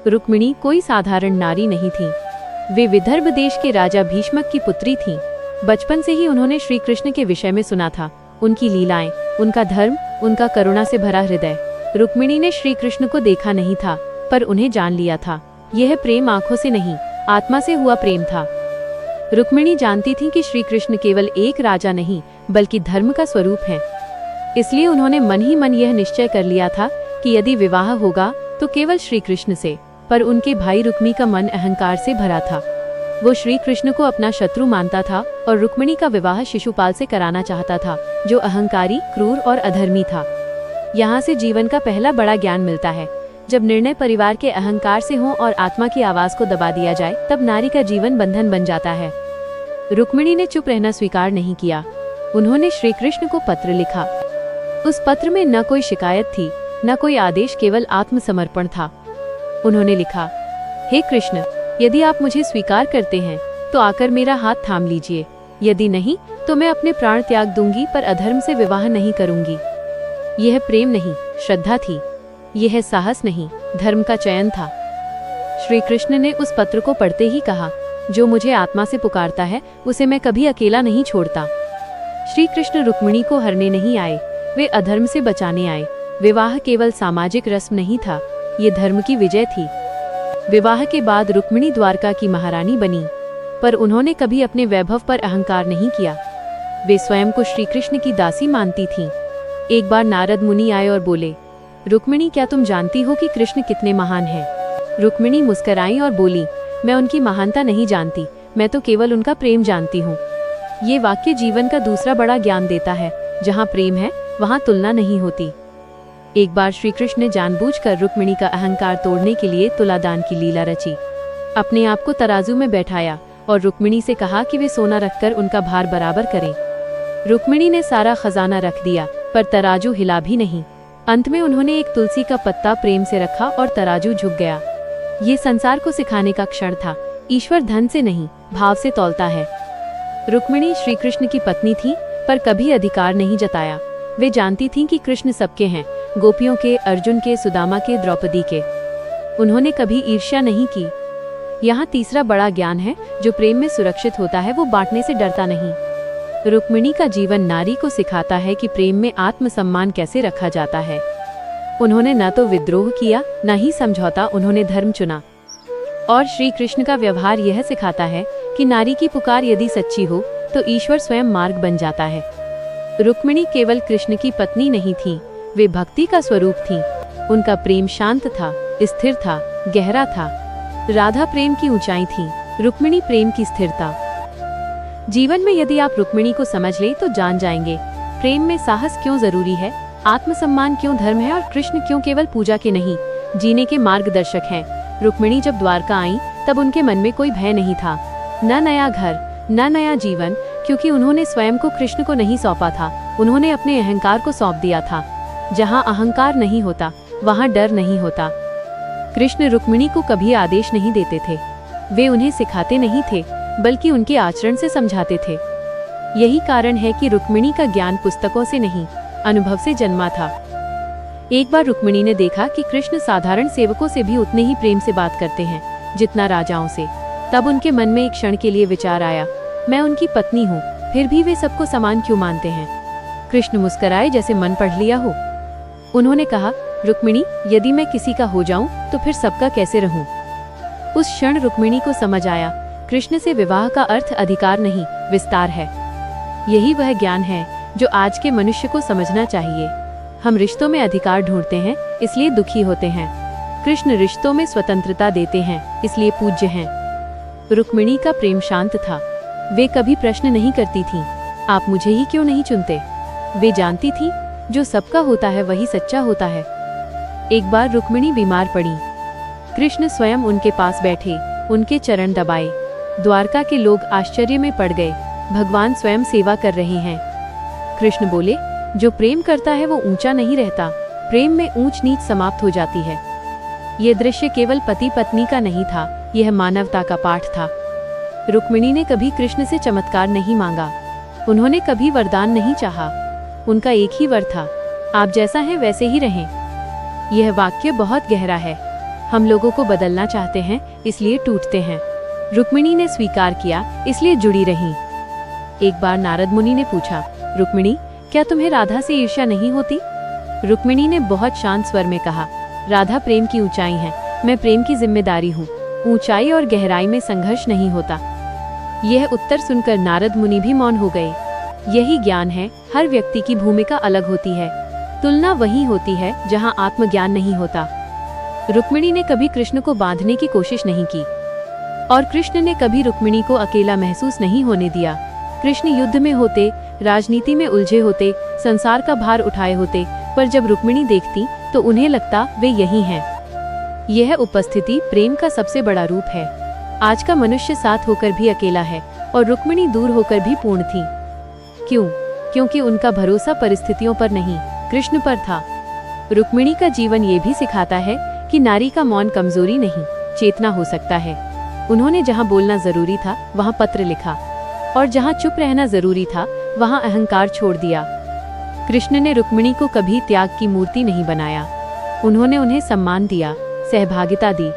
रुक्मिणी कोई साधारण नारी नहीं थी। वे विदर्भ देश के राजा भीष्मक की पुत्री थीं। बचपन से ही उन्होंने श्री कृष्ण के विषय में सुना था, उनकी लीलाएं, उनका धर्म, उनका करुणा से भरा हृदय। रुक्मिणी ने श्री कृष्ण को देखा नहीं था, पर उन्हें जान लिया था। यह प्रेम आंखों से नहीं, आत्मा से हुआ प्रेम था। रुक्मिणी जानती थी कि श्री कृष्ण केवल एक राजा नहीं, बल्कि धर्म का स्वरूप हैं। इसलिए उन्होंने मन ही मन यह निश्चय कर लिया था कि यदि विवाह होगा तो केवल श्री कृष्ण से। पर उनके भाई रुक्मी का मन अहंकार से भरा था। वो श्री कृष्ण को अपना शत्रु मानता था और रुक्मिणी का विवाह शिशुपाल से कराना चाहता था, जो अहंकारी, क्रूर और अधर्मी था। यहाँ से जीवन का पहला बड़ा ज्ञान मिलता है। जब निर्णय परिवार के अहंकार से हो और आत्मा की आवाज को दबा दिया जाए, तब नारी का जीवन बंधन बन जाता है। रुक्मिणी ने चुप रहना स्वीकार नहीं किया। उन्होंने श्री कृष्ण को पत्र लिखा। उस पत्र में न कोई शिकायत थी, न कोई आदेश, केवल आत्मसमर्पण था। उन्होंने लिखा, हे कृष्ण, यदि आप मुझे स्वीकार करते हैं तो आकर मेरा हाथ थाम लीजिए। यदि नहीं तो मैं अपने प्राण त्याग दूंगी, पर अधर्म से विवाह नहीं करूंगी। यह प्रेम नहीं, श्रद्धा थी। यह साहस नहीं, धर्म का चयन था। श्री कृष्ण ने उस पत्र को पढ़ते ही कहा, जो मुझे आत्मा से पुकारता है उसे मैं कभी अकेला नहीं छोड़ता। श्री कृष्ण रुक्मिणी को हरने नहीं आए, वे अधर्म से बचाने आए। विवाह केवल सामाजिक रस्म नहीं था, ये धर्म की विजय थी। विवाह के बाद रुक्मिणी द्वारका की महारानी बनी, पर उन्होंने कभी अपने वैभव पर अहंकार नहीं किया। वे स्वयं को श्री कृष्ण की दासी मानती थीं। एक बार नारद मुनि आए और बोले, रुक्मिणी, क्या तुम जानती हो कि कृष्ण कितने महान हैं? रुक्मिणी मुस्कुराई और बोली, मैं उनकी महानता नहीं जानती, मैं तो केवल उनका प्रेम जानती हूँ। ये वाक्य जीवन का दूसरा बड़ा ज्ञान देता है, जहाँ प्रेम है वहाँ तुलना नहीं होती। एक बार श्री कृष्ण ने जानबूझकर रुक्मिणी का अहंकार तोड़ने के लिए तुलादान की लीला रची। अपने आप को तराजू में बैठाया और रुक्मिणी से कहा कि वे सोना रखकर उनका भार बराबर करें। रुक्मिणी ने सारा खजाना रख दिया, पर तराजू हिला भी नहीं। अंत में उन्होंने एक तुलसी का पत्ता प्रेम से रखा और तराजू झुक गया। ये संसार को सिखाने का क्षण था। ईश्वर धन से नहीं, भाव से तौलता है। रुक्मिणी श्री कृष्ण की पत्नी थी, पर कभी अधिकार नहीं जताया। वे जानती थीं कि कृष्ण सबके हैं, गोपियों के, अर्जुन के, सुदामा के, द्रौपदी के। उन्होंने कभी ईर्ष्या नहीं की। यहाँ तीसरा बड़ा ज्ञान है, जो प्रेम में सुरक्षित होता है वो बांटने से डरता नहीं। रुक्मिणी का जीवन नारी को सिखाता है कि प्रेम में आत्मसम्मान कैसे रखा जाता है। उन्होंने न तो विद्रोह किया, न ही समझौता, उन्होंने धर्म चुना। और श्री कृष्ण का व्यवहार यह सिखाता है कि नारी की पुकार यदि सच्ची हो तो ईश्वर स्वयं मार्ग बन जाता है। रुक्मिणी केवल कृष्ण की पत्नी नहीं थी, वे भक्ति का स्वरूप थीं। उनका प्रेम शांत था, स्थिर था, गहरा था। राधा प्रेम की ऊंचाई थी, रुक्मिणी प्रेम की स्थिरता। जीवन में यदि आप रुक्मिणी को समझ ले तो जान जाएंगे प्रेम में साहस क्यों जरूरी है, आत्मसम्मान क्यों धर्म है, और कृष्ण क्यों केवल पूजा के नहीं, जीने के मार्गदर्शक हैं। रुक्मिणी जब द्वारका आईं, तब उनके मन में कोई भय नहीं था, न नया घर, न नया जीवन, क्योंकि उन्होंने स्वयं को कृष्ण को नहीं सौंपा था, उन्होंने अपने अहंकार को सौंप दिया था। जहाँ अहंकार नहीं होता, वहाँ डर नहीं होता। कृष्ण रुक्मिणी को कभी आदेश नहीं देते थे, वे उन्हें सिखाते नहीं थे, बल्कि उनके आचरण से समझाते थे। यही कारण है कि रुक्मिणी का ज्ञान पुस्तकों से नहीं, अनुभव से जन्मा था। एक बार रुक्मिणी ने देखा कि कृष्ण साधारण सेवकों से भी उतने ही प्रेम से बात करते हैं जितना राजाओं से। तब उनके मन में एक क्षण के लिए विचार आया, मैं उनकी पत्नी हूँ, फिर भी वे सबको समान क्यों मानते हैं? कृष्ण मुस्कुराए जैसे मन पढ़ लिया हो। उन्होंने कहा, रुक्मिणी, यदि मैं किसी का हो जाऊं तो फिर सबका कैसे रहूं? उस क्षण रुक्मिणी को समझ आया, कृष्ण से विवाह का अर्थ अधिकार नहीं, विस्तार है। यही वह ज्ञान है जो आज के मनुष्य को समझना चाहिए। हम रिश्तों में अधिकार ढूंढते हैं, इसलिए दुखी होते हैं। कृष्ण रिश्तों में स्वतंत्रता देते हैं, इसलिए पूज्य हैं। रुक्मिणी का प्रेम शांत था, वे कभी प्रश्न नहीं करती थीं, आप मुझे ही क्यों नहीं चुनते? वे जानती थीं, जो सबका होता है वही सच्चा होता है। एक बार रुक्मिणी बीमार पड़ी। कृष्ण स्वयं उनके पास बैठे, उनके चरण दबाए। द्वारका के लोग आश्चर्य में पड़ गए, भगवान स्वयं सेवा कर रहे हैं। कृष्ण बोले, जो प्रेम करता है वो ऊंचा नहीं रहता, प्रेम में ऊंच नीच समाप्त हो जाती है। ये दृश्य केवल पति पत्नी का नहीं था, यह मानवता का पाठ था। रुक्मिणी ने कभी कृष्ण से चमत्कार नहीं मांगा, उन्होंने कभी वरदान नहीं चाहा। उनका एक ही वर था, आप जैसा है वैसे ही रहें। यह वाक्य बहुत गहरा है। हम लोगों को बदलना चाहते हैं, इसलिए टूटते हैं। रुक्मिणी ने स्वीकार किया, इसलिए जुड़ी रहीं। एक बार नारद मुनि ने पूछा, रुक्मिणी, क्या तुम्हें राधा से ईर्ष्या नहीं होती? रुक्मिणी ने बहुत शांत स्वर में कहा, राधा प्रेम की ऊंचाई है, मैं प्रेम की जिम्मेदारी हूँ। ऊंचाई और गहराई में संघर्ष नहीं होता। यह उत्तर सुनकर नारद मुनि भी मौन हो गए। यही ज्ञान है, हर व्यक्ति की भूमिका अलग होती है। तुलना वही होती है जहाँ आत्मज्ञान नहीं होता। रुक्मिणी ने कभी कृष्ण को बांधने की कोशिश नहीं की और कृष्ण ने कभी रुक्मिणी को अकेला महसूस नहीं होने दिया। कृष्ण युद्ध में होते, राजनीति में उलझे होते, संसार का भार उठाए होते, पर जब रुक्मिणी देखती तो उन्हें लगता वे यही हैं। यह उपस्थिति प्रेम का सबसे बड़ा रूप है। आज का मनुष्य साथ होकर भी अकेला है और रुक्मिणी दूर होकर भी पूर्ण थी। क्यों? क्योंकि उनका भरोसा परिस्थितियों पर नहीं, कृष्ण पर था। रुक्मिणी का जीवन ये भी सिखाता है कि नारी का मौन कमजोरी नहीं, चेतना हो सकता है। उन्होंने जहाँ बोलना जरूरी था वहाँ पत्र लिखा और जहाँ चुप रहना जरूरी था वहाँ अहंकार छोड़ दिया। कृष्ण ने रुक्मिणी को कभी त्याग की मूर्ति नहीं बनाया। उन्होंने उन्हें सम्मान दिया, सहभागिता दी।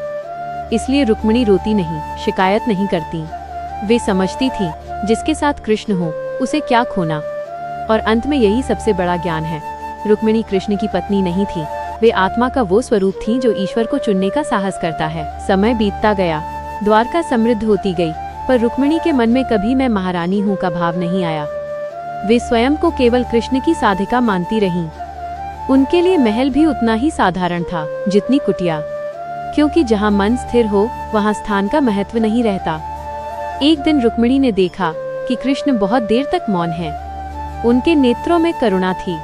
इसलिए रुक्मिणी रोती नहीं, शिकायत नहीं करती। वे समझती थी जिसके साथ कृष्ण हो उसे क्या खोना। और अंत में यही सबसे बड़ा ज्ञान है। रुक्मिणी कृष्ण की पत्नी नहीं थी, वे आत्मा का वो स्वरूप थी जो ईश्वर को चुनने का साहस करता है। समय बीतता गया, द्वारका समृद्ध होती गई, पर रुक्मिणी के मन में कभी मैं महारानी हूँ का भाव नहीं आया। वे स्वयं को केवल कृष्ण की साधिका मानती रहीं। उनके लिए महल भी उतना ही साधारण था जितनी कुटिया, क्योंकि जहाँ मन स्थिर हो वहाँ स्थान का महत्व नहीं रहता। एक दिन रुक्मिणी ने देखा कि कृष्ण बहुत देर तक मौन हैं। उनके नेत्रों में करुणा थी।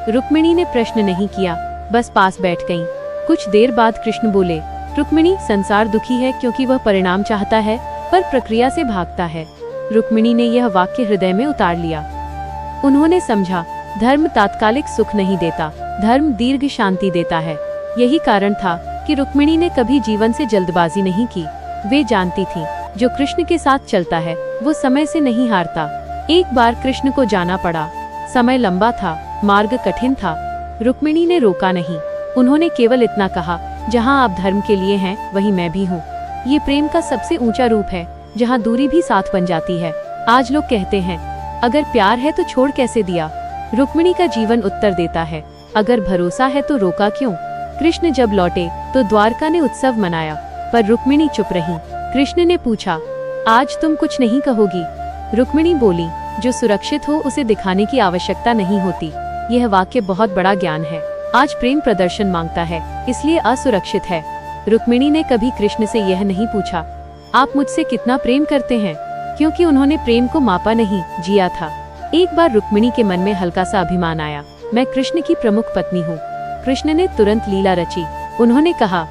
रुक्मिणी ने प्रश्न नहीं किया, बस पास बैठ गईं। कुछ देर बाद कृष्ण बोले, रुक्मिणी, संसार दुखी है क्योंकि वह परिणाम चाहता है पर प्रक्रिया से भागता है। रुक्मिणी ने यह वाक्य हृदय में उतार लिया। उन्होंने समझा, धर्म तात्कालिक सुख नहीं देता, धर्म दीर्घ शांति देता है। यही कारण था कि रुक्मिणी ने कभी जीवन से जल्दबाजी नहीं की। वे जानती थी जो कृष्ण के साथ चलता है वो समय से नहीं हारता। एक बार कृष्ण को जाना पड़ा। समय लंबा था, मार्ग कठिन था। रुक्मिणी ने रोका नहीं। उन्होंने केवल इतना कहा, जहाँ आप धर्म के लिए हैं वहीं मैं भी हूँ। ये प्रेम का सबसे ऊंचा रूप है, जहाँ दूरी भी साथ बन जाती है। आज लोग कहते हैं, अगर प्यार है तो छोड़ कैसे दिया? रुक्मिणी का जीवन उत्तर देता है, अगर भरोसा है तो रोका क्यों? कृष्ण जब लौटे तो द्वारका ने उत्सव मनाया, पर रुक्मिणी चुप रही। कृष्ण ने पूछा, आज तुम कुछ नहीं कहोगी? रुक्मिणी बोली, जो सुरक्षित हो उसे दिखाने की आवश्यकता नहीं होती। यह वाक्य बहुत बड़ा ज्ञान है। आज प्रेम प्रदर्शन मांगता है, इसलिए असुरक्षित है। रुक्मिणी ने कभी कृष्ण से यह नहीं पूछा, आप मुझसे कितना प्रेम करते हैं, क्योंकि उन्होंने प्रेम को मापा नहीं, जिया था। एक बार रुक्मिणी के मन में हल्का सा अभिमान आया, मैं कृष्ण की प्रमुख पत्नी हूँ। कृष्ण ने तुरंत लीला रची। उन्होंने कहा,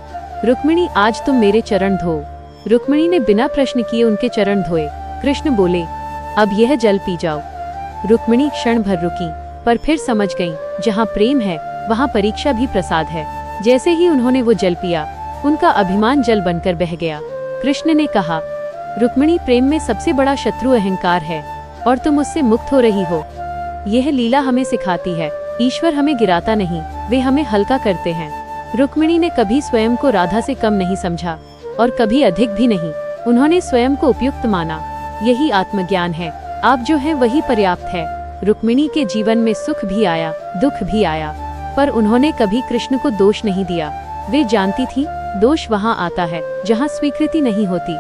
रुक्मिणी, आज तुम मेरे चरण धो। रुक्मिणी ने बिना प्रश्न किए उनके चरण धोए। कृष्ण बोले, अब यह जल पी जाओ। रुक्मिणी क्षण भर रुकी, पर फिर समझ गईं, जहाँ प्रेम है वहाँ परीक्षा भी प्रसाद है। जैसे ही उन्होंने वो जल पिया, उनका अभिमान जल बनकर बह गया। कृष्ण ने कहा, रुक्मिणी, प्रेम में सबसे बड़ा शत्रु अहंकार है और तुम उससे मुक्त हो रही हो। यह लीला हमें सिखाती है, ईश्वर हमें गिराता नहीं, वे हमें हल्का करते हैं। रुक्मिणी ने कभी स्वयं को राधा से कम नहीं समझा और कभी अधिक भी नहीं। उन्होंने स्वयं को उपयुक्त माना। यही आत्मज्ञान है। आप जो हैं वही पर्याप्त है। रुक्मिणी के जीवन में सुख भी आया, दुख भी आया, पर उन्होंने कभी कृष्ण को दोष नहीं दिया। वे जानती थी, दोष वहाँ आता है जहाँ स्वीकृति नहीं होती।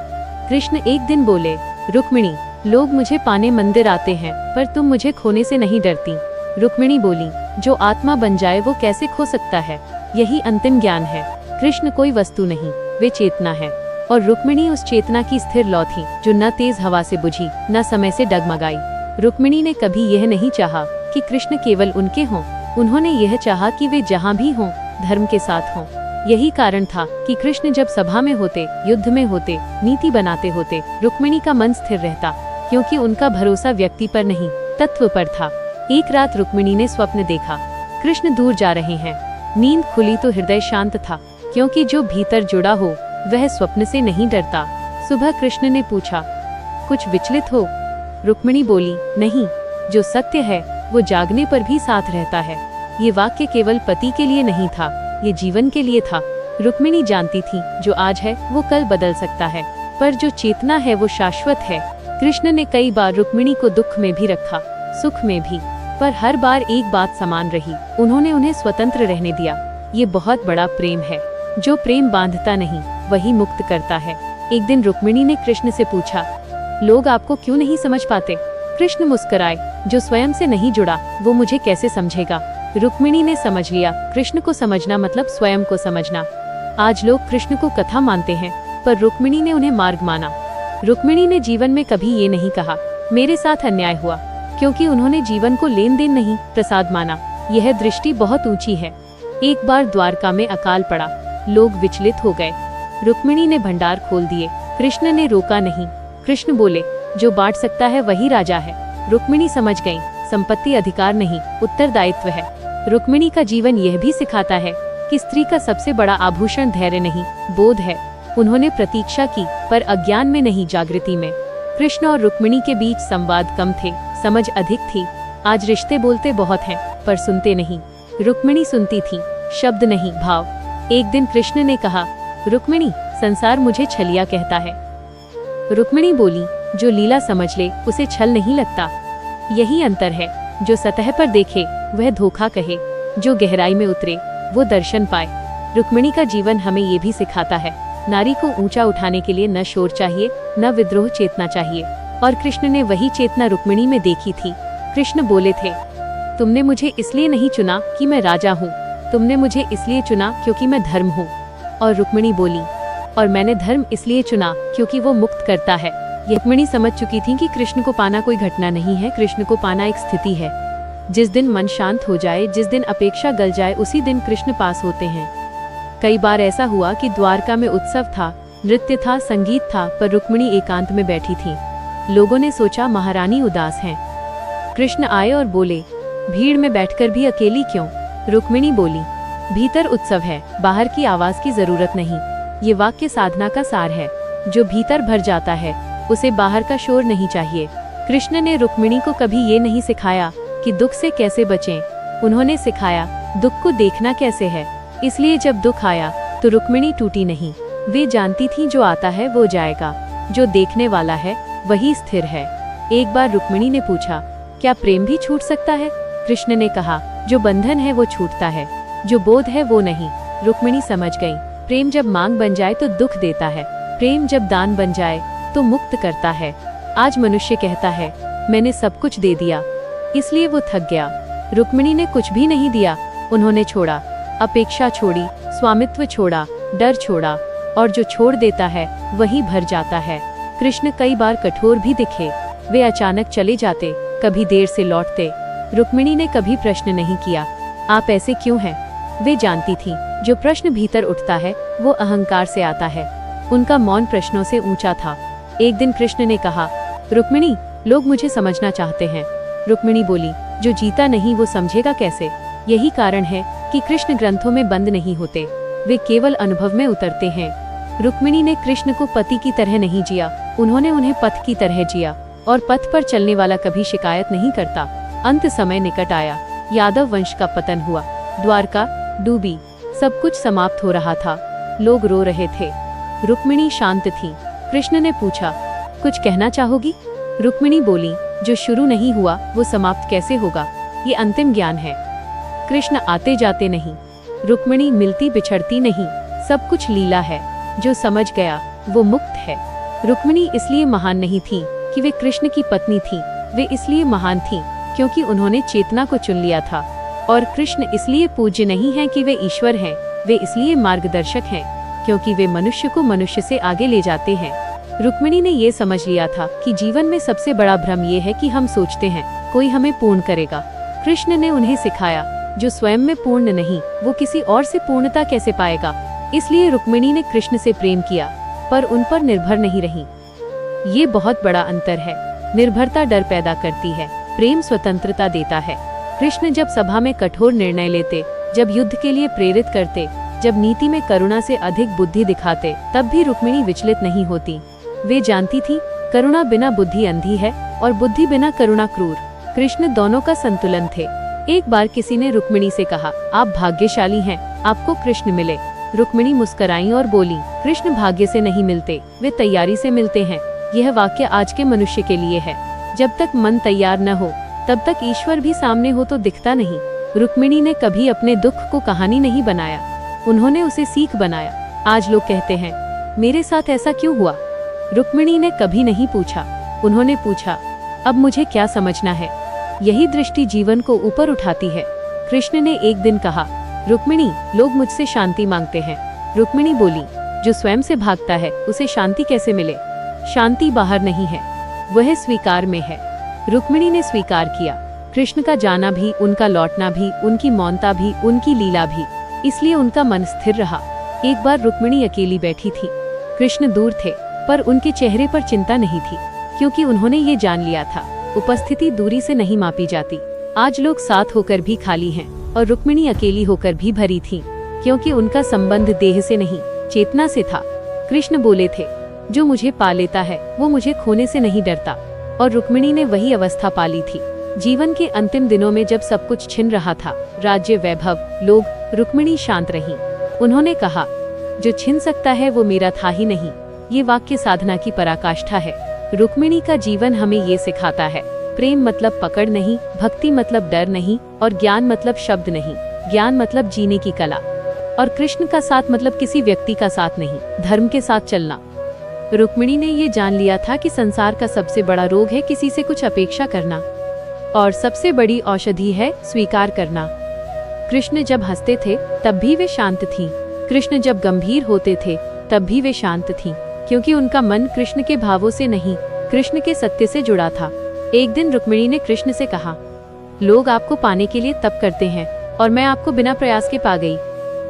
कृष्ण एक दिन बोले, रुक्मिणी, लोग मुझे पाने मंदिर आते हैं, पर तुम मुझे खोने से नहीं डरती। रुक्मिणी बोली, जो आत्मा बन जाए वो कैसे खो सकता है? यही अंतिम ज्ञान है। कृष्ण कोई वस्तु नहीं, वे चेतना है, और रुक्मिणी उस चेतना की स्थिर लौ थी जो न तेज हवा से बुझी, न समय से डगमगाई। रुक्मिणी ने कभी यह नहीं चाहा कि कृष्ण केवल उनके हों। उन्होंने यह चाहा कि वे जहाँ भी हों, धर्म के साथ हों। यही कारण था कि कृष्ण जब सभा में होते, युद्ध में होते, नीति बनाते होते, रुक्मिणी का मन स्थिर रहता, क्योंकि उनका भरोसा व्यक्ति पर नहीं, तत्व पर था। एक रात रुक्मिणी ने स्वप्न देखा, कृष्ण दूर जा रहे हैं। नींद खुली तो हृदय शांत था, क्योंकि जो भीतर जुड़ा हो वह स्वप्न से नहीं डरता। सुबह कृष्ण ने पूछा, कुछ विचलित हो? रुक्मिणी बोली, नहीं, जो सत्य है वो जागने पर भी साथ रहता है। ये वाक्य केवल पति के लिए नहीं था, ये जीवन के लिए था। रुक्मिणी जानती थी जो आज है वो कल बदल सकता है, पर जो चेतना है वो शाश्वत है। कृष्ण ने कई बार रुक्मिणी को दुख में भी रखा, सुख में भी, पर हर बार एक बात समान रही, उन्होंने उन्हें स्वतंत्र रहने दिया। ये बहुत बड़ा प्रेम है। जो प्रेम बांधता नहीं वही मुक्त करता है। एक दिन रुक्मिणी ने कृष्ण से पूछा, लोग आपको क्यों नहीं समझ पाते? कृष्ण मुस्कुराए, जो स्वयं से नहीं जुड़ा वो मुझे कैसे समझेगा? रुक्मिणी ने समझ लिया, कृष्ण को समझना मतलब स्वयं को समझना। आज लोग कृष्ण को कथा मानते हैं, पर रुक्मिणी ने उन्हें मार्ग माना। रुक्मिणी ने जीवन में कभी ये नहीं कहा मेरे साथ अन्याय हुआ, क्योंकि उन्होंने जीवन को लेन देन नहीं प्रसाद माना। यह दृष्टि बहुत ऊंची है। एक बार द्वारका में अकाल पड़ा, लोग विचलित हो गए। रुक्मिणी ने भंडार खोल दिए, कृष्ण ने रोका नहीं। कृष्ण बोले, जो बांट सकता है वही राजा है। रुक्मिणी समझ गई, संपत्ति अधिकार नहीं, उत्तरदायित्व है। रुक्मिणी का जीवन यह भी सिखाता है कि स्त्री का सबसे बड़ा आभूषण धैर्य नहीं, बोध है। उन्होंने प्रतीक्षा की, पर अज्ञान में नहीं, जागृति में। कृष्ण और रुक्मिणी के बीच संवाद कम थे, समझ अधिक थी। आज रिश्ते बोलते बहुत हैं, पर सुनते नहीं। रुक्मिणी सुनती थी, शब्द नहीं, भाव। एक दिन कृष्ण ने कहा, रुक्मिणी, संसार मुझे छलिया कहता है। रुक्मिणी बोली, जो लीला समझ ले उसे छल नहीं लगता। यही अंतर है। जो सतह पर देखे वह धोखा कहे, जो गहराई में उतरे वो दर्शन पाए। रुक्मिणी का जीवन हमें ये भी सिखाता है, नारी को ऊंचा उठाने के लिए न शोर चाहिए, न विद्रोह चेतना चाहिए। और कृष्ण ने वही चेतना रुक्मिणी में देखी थी। कृष्ण बोले थे, तुमने मुझे इसलिए नहीं चुना कि मैं राजा हूँ, तुमने मुझे इसलिए चुना क्योंकि मैं धर्म हूँ। और रुक्मिणी बोली, और मैंने धर्म इसलिए चुना क्योंकि वो मुक्त करता है। रुक्मिणी समझ चुकी थी कि कृष्ण को पाना कोई घटना नहीं है, कृष्ण को पाना एक स्थिति है। जिस दिन मन शांत हो जाए, जिस दिन अपेक्षा गल जाए, उसी दिन कृष्ण पास होते हैं। कई बार ऐसा हुआ कि द्वारका में उत्सव था, नृत्य था, संगीत था, पर रुक्मिणी एकांत में बैठी थी। लोगों ने सोचा महारानी उदास हैं। कृष्ण आए और बोले, भीड़ में बैठकर भी अकेली क्यों? रुक्मिणी बोली, भीतर उत्सव है, बाहर की आवाज की जरूरत नहीं। ये वाक्य साधना का सार है। जो भीतर भर जाता है उसे बाहर का शोर नहीं चाहिए। कृष्ण ने रुक्मिणी को कभी ये नहीं सिखाया कि दुख से कैसे बचें, उन्होंने सिखाया दुख को देखना कैसे है। इसलिए जब दुख आया तो रुक्मिणी टूटी नहीं। वे जानती थीं जो आता है वो जाएगा, जो देखने वाला है वही स्थिर है। एक बार रुक्मिणी ने पूछा, क्या प्रेम भी छूट सकता है? कृष्ण ने कहा, जो बंधन है वो छूटता है, जो बोध है वो नहीं। रुक्मिणी समझ गई, प्रेम जब मांग बन जाए तो दुख देता है, प्रेम जब दान बन जाए तो मुक्त करता है। आज मनुष्य कहता है मैंने सब कुछ दे दिया, इसलिए वो थक गया। रुक्मिणी ने कुछ भी नहीं दिया, उन्होंने छोड़ा, अपेक्षा छोड़ी, स्वामित्व छोड़ा, डर छोड़ा, और जो छोड़ देता है वही भर जाता है। कृष्ण कई बार कठोर भी दिखे, वे अचानक चले जाते, कभी देर से लौटते। रुक्मिणी ने कभी प्रश्न नहीं किया, आप ऐसे क्यों हैं? वे जानती थी जो प्रश्न भीतर उठता है वो अहंकार से आता है। उनका मौन प्रश्नों से ऊंचा था। एक दिन कृष्ण ने कहा, रुक्मिणी, लोग मुझे समझना चाहते हैं। रुक्मिणी बोली, जो जीता नहीं वो समझेगा कैसे? यही कारण है कि कृष्ण ग्रंथों में बंद नहीं होते, वे केवल अनुभव में उतरते हैं। रुक्मिणी ने कृष्ण को पति की तरह नहीं जिया, उन्होंने उन्हें पथ की तरह जिया। और पथ पर चलने वाला कभी शिकायत नहीं करता। अंत समय निकट आया, यादव वंश का पतन हुआ, द्वारका डूबी, सब कुछ समाप्त हो रहा था, लोग रो रहे थे। रुक्मिणी शांत थी। कृष्ण ने पूछा, कुछ कहना चाहोगी? रुक्मिणी बोली, जो शुरू नहीं हुआ वो समाप्त कैसे होगा? ये अंतिम ज्ञान है। कृष्ण आते जाते नहीं, रुक्मिणी मिलती बिछड़ती नहीं, सब कुछ लीला है। जो समझ गया वो मुक्त है। रुक्मिणी इसलिए महान नहीं थी कि वे कृष्ण की पत्नी थी, वे इसलिए महान थी क्योंकि उन्होंने चेतना को चुन लिया था। और कृष्ण इसलिए पूज्य नहीं है कि वे ईश्वर हैं, वे इसलिए मार्गदर्शक हैं क्योंकि वे मनुष्य को मनुष्य से आगे ले जाते हैं। रुक्मिणी ने ये समझ लिया था कि जीवन में सबसे बड़ा भ्रम ये है कि हम सोचते हैं कोई हमें पूर्ण करेगा। कृष्ण ने उन्हें सिखाया, जो स्वयं में पूर्ण नहीं वो किसी और से पूर्णता कैसे पाएगा। इसलिए रुक्मिणी ने कृष्ण से प्रेम किया, पर उन पर निर्भर नहीं रही। ये बहुत बड़ा अंतर है। निर्भरता डर पैदा करती है, प्रेम स्वतंत्रता देता है। कृष्ण जब सभा में कठोर निर्णय लेते, जब युद्ध के लिए प्रेरित करते, जब नीति में करुणा से अधिक बुद्धि दिखाते, तब भी रुक्मिणी विचलित नहीं होती। वे जानती थी करुणा बिना बुद्धि अंधी है और बुद्धि बिना करुणा क्रूर। कृष्ण दोनों का संतुलन थे। एक बार किसी ने रुक्मिणी से कहा, आप भाग्यशाली हैं, आपको कृष्ण मिले। रुक्मिणी मुस्कुराई और बोली, कृष्ण भाग्य से नहीं मिलते, वे तैयारी से मिलते हैं। यह वाक्य आज के मनुष्य के लिए है। जब तक मन तैयार न हो तब तक ईश्वर भी सामने हो तो दिखता नहीं। रुक्मिणी ने कभी अपने दुख को कहानी नहीं बनाया, उन्होंने उसे सीख बनाया। आज लोग कहते हैं, मेरे साथ ऐसा क्यों हुआ? रुक्मिणी ने कभी नहीं पूछा, उन्होंने पूछा, अब मुझे क्या समझना है? यही दृष्टि जीवन को ऊपर उठाती है। कृष्ण ने एक दिन कहा, रुक्मिणी, लोग मुझसे शांति मांगते हैं। रुक्मिणी बोली, जो स्वयं से भागता है उसे शांति कैसे मिले? शांति बाहर नहीं है, वह स्वीकार में है। रुक्मिणी ने स्वीकार किया। कृष्ण का जाना भी, उनका लौटना भी, उनकी मौनता भी, उनकी लीला भी, इसलिए उनका मन स्थिर रहा। एक बार रुक्मिणी अकेली बैठी थी। कृष्ण दूर थे, पर उनके चेहरे पर चिंता नहीं थी, क्योंकि उन्होंने ये जान लिया था, उपस्थिति दूरी से नहीं मापी जाती। आज लोग साथ होकर भी खाली हैं और रुक्मिणी अकेली होकर भी भरी थी, क्योंकि उनका संबंध देह से नहीं, चेतना से था। कृष्ण बोले थे, जो मुझे पा लेता है वो मुझे खोने से नहीं डरता, और रुक्मिणी ने वही अवस्था पाली थी। जीवन के अंतिम दिनों में जब सब कुछ छिन रहा था, राज्य, वैभव, लोग, रुक्मिणी शांत रहीं। उन्होंने कहा, जो छिन सकता है वो मेरा था ही नहीं। ये वाक्य साधना की पराकाष्ठा है। रुक्मिणी का जीवन हमें ये सिखाता है, प्रेम मतलब पकड़ नहीं, भक्ति मतलब डर नहीं, और ज्ञान मतलब शब्द नहीं। ज्ञान मतलब जीने की कला, और कृष्ण का साथ मतलब किसी व्यक्ति का साथ नहीं, धर्म के साथ चलना। रुक्मिणी ने ये जान लिया था कि संसार का सबसे बड़ा रोग है किसी से कुछ अपेक्षा करना, और सबसे बड़ी औषधि है स्वीकार करना। कृष्ण जब हंसते थे तब भी वे शांत थीं। कृष्ण जब गंभीर होते थे तब भी वे शांत थीं, क्योंकि उनका मन कृष्ण के भावों से नहीं, कृष्ण के सत्य से जुड़ा था। एक दिन रुक्मिणी ने कृष्ण से कहा, लोग आपको पाने के लिए तप करते हैं और मैं आपको बिना प्रयास के पा गई।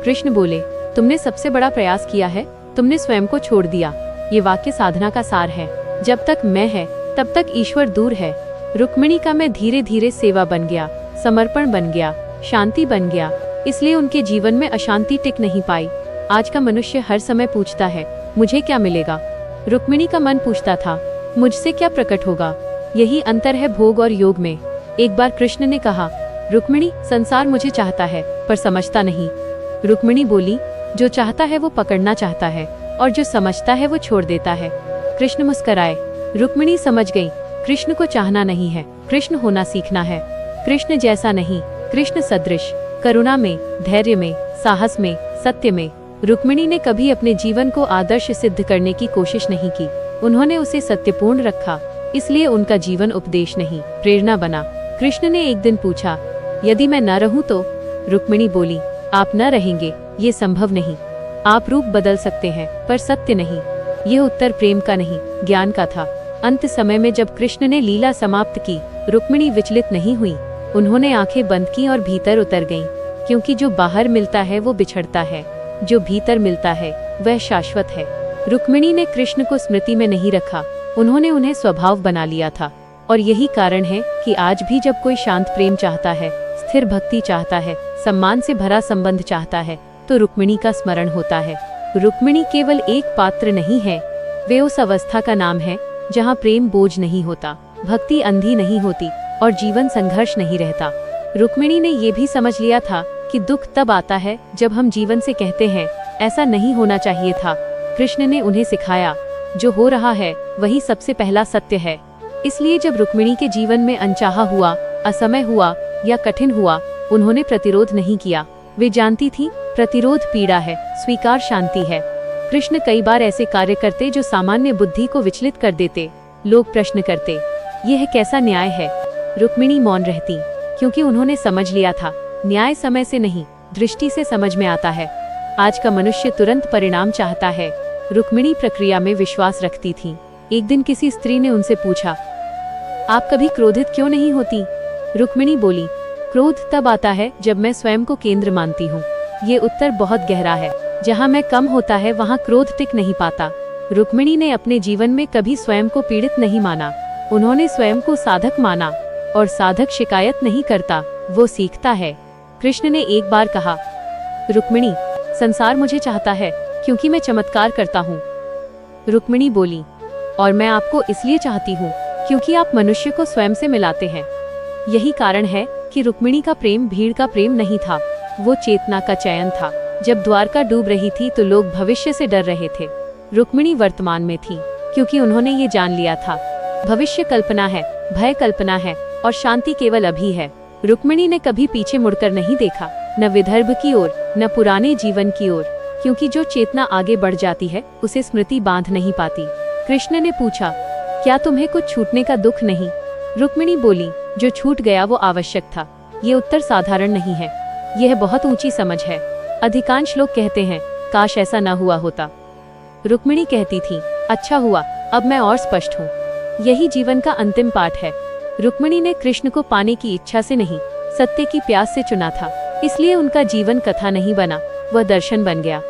कृष्ण बोले, तुमने सबसे बड़ा प्रयास किया है, तुमने स्वयं को छोड़ दिया। ये वाक्य साधना का सार है। जब तक मैं है तब तक ईश्वर दूर है। रुक्मिणी का मैं धीरे धीरे सेवा बन गया, समर्पण बन गया, शांति बन गया, इसलिए उनके जीवन में अशांति टिक नहीं पाई। आज का मनुष्य हर समय पूछता है, मुझे क्या मिलेगा? रुक्मिणी का मन पूछता था, मुझसे क्या प्रकट होगा? यही अंतर है भोग और योग में। एक बार कृष्ण ने कहा, रुक्मिणी, संसार मुझे चाहता है पर समझता नहीं। रुक्मिणी बोली, जो चाहता है वो पकड़ना चाहता है, और जो समझता है वो छोड़ देता है। कृष्ण मुस्कुराए। रुक्मिणी समझ गई, कृष्ण को चाहना नहीं है, कृष्ण होना सीखना है। कृष्ण जैसा नहीं, कृष्ण सदृश, करुणा में, धैर्य में, साहस में, सत्य में। रुक्मिणी ने कभी अपने जीवन को आदर्श सिद्ध करने की कोशिश नहीं की, उन्होंने उसे सत्यपूर्ण रखा, इसलिए उनका जीवन उपदेश नहीं, प्रेरणा बना। कृष्ण ने एक दिन पूछा, यदि मैं न रहूं तो? रुक्मिणी बोली, आप न रहेंगे, ये संभव नहीं। आप रूप बदल सकते हैं पर सत्य नहीं। यह उत्तर प्रेम का नहीं, ज्ञान का था। अंत समय में जब कृष्ण ने लीला समाप्त की, रुक्मिणी विचलित नहीं हुई, उन्होंने आंखें बंद की और भीतर उतर गईं, क्योंकि जो बाहर मिलता है वो बिछड़ता है, जो भीतर मिलता है वह शाश्वत है। रुक्मिणी ने कृष्ण को स्मृति में नहीं रखा, उन्होंने उन्हें स्वभाव बना लिया था। और यही कारण है कि आज भी जब कोई शांत प्रेम चाहता है, स्थिर भक्ति चाहता है, सम्मान से भरा संबंध चाहता है, तो रुक्मिणी का स्मरण होता है। रुक्मिणी केवल एक पात्र नहीं है, वे उस अवस्था का नाम है जहाँ प्रेम बोझ नहीं होता, भक्ति अंधी नहीं होती और जीवन संघर्ष नहीं रहता। रुक्मिणी ने ये भी समझ लिया था कि दुख तब आता है जब हम जीवन से कहते हैं, ऐसा नहीं होना चाहिए था। कृष्ण ने उन्हें सिखाया, जो हो रहा है वही सबसे पहला सत्य है। इसलिए जब रुक्मिणी के जीवन में अनचाहा हुआ, असमय हुआ या कठिन हुआ, उन्होंने प्रतिरोध नहीं किया। वे जानती थी, प्रतिरोध पीड़ा है, स्वीकार शांति है। कृष्ण कई बार ऐसे कार्य करते जो सामान्य बुद्धि को विचलित कर देते। लोग प्रश्न करते, यह कैसा न्याय है? रुक्मिणी मौन रहती, क्योंकि उन्होंने समझ लिया था, न्याय समय से नहीं, दृष्टि से समझ में आता है। आज का मनुष्य तुरंत परिणाम चाहता है, रुक्मिणी प्रक्रिया में विश्वास रखती थी। एक दिन किसी स्त्री ने उनसे पूछा, आप कभी क्रोधित क्यों नहीं होती? रुक्मिणी बोली, क्रोध तब आता है जब मैं स्वयं को केंद्र मानती हूँ। ये उत्तर बहुत गहरा है। जहाँ मैं कम होता है वहाँ क्रोध टिक नहीं पाता। रुक्मिणी ने अपने जीवन में कभी स्वयं को पीड़ित नहीं माना, उन्होंने स्वयं को साधक माना, और साधक शिकायत नहीं करता, वो सीखता है। कृष्ण ने एक बार कहा, रुक्मिणी, संसार मुझे चाहता है क्योंकि मैं चमत्कार करता हूँ। रुक्मिणी बोली, और मैं आपको इसलिए चाहती हूँ क्योंकि आप मनुष्य को स्वयं से मिलाते हैं। यही कारण है कि रुक्मिणी का प्रेम भीड़ का प्रेम नहीं था, वो चेतना का चयन था। जब द्वारका डूब रही थी तो लोग भविष्य से डर रहे थे। रुक्मिणी वर्तमान में थी, क्योंकि उन्होंने ये जान लिया था, भविष्य कल्पना है, भय कल्पना है और शांति केवल अभी है। रुक्मिणी ने कभी पीछे मुड़कर नहीं देखा, न विदर्भ की ओर, न पुराने जीवन की ओर, क्योंकि जो चेतना आगे बढ़ जाती है उसे स्मृति बांध नहीं पाती। कृष्ण ने पूछा, क्या तुम्हें कुछ छूटने का दुख नहीं? रुक्मिणी बोली, जो छूट गया वो आवश्यक था। ये उत्तर साधारण नहीं है, यह बहुत ऊंची समझ है। अधिकांश लोग कहते हैं, काश ऐसा न हुआ होता। रुक्मिणी कहती थी, अच्छा हुआ, अब मैं और स्पष्ट हूँ। यही जीवन का अंतिम पाठ है। रुक्मिणी ने कृष्ण को पाने की इच्छा से नहीं, सत्य की प्यास से चुना था, इसलिए उनका जीवन कथा नहीं बना, वह दर्शन बन गया।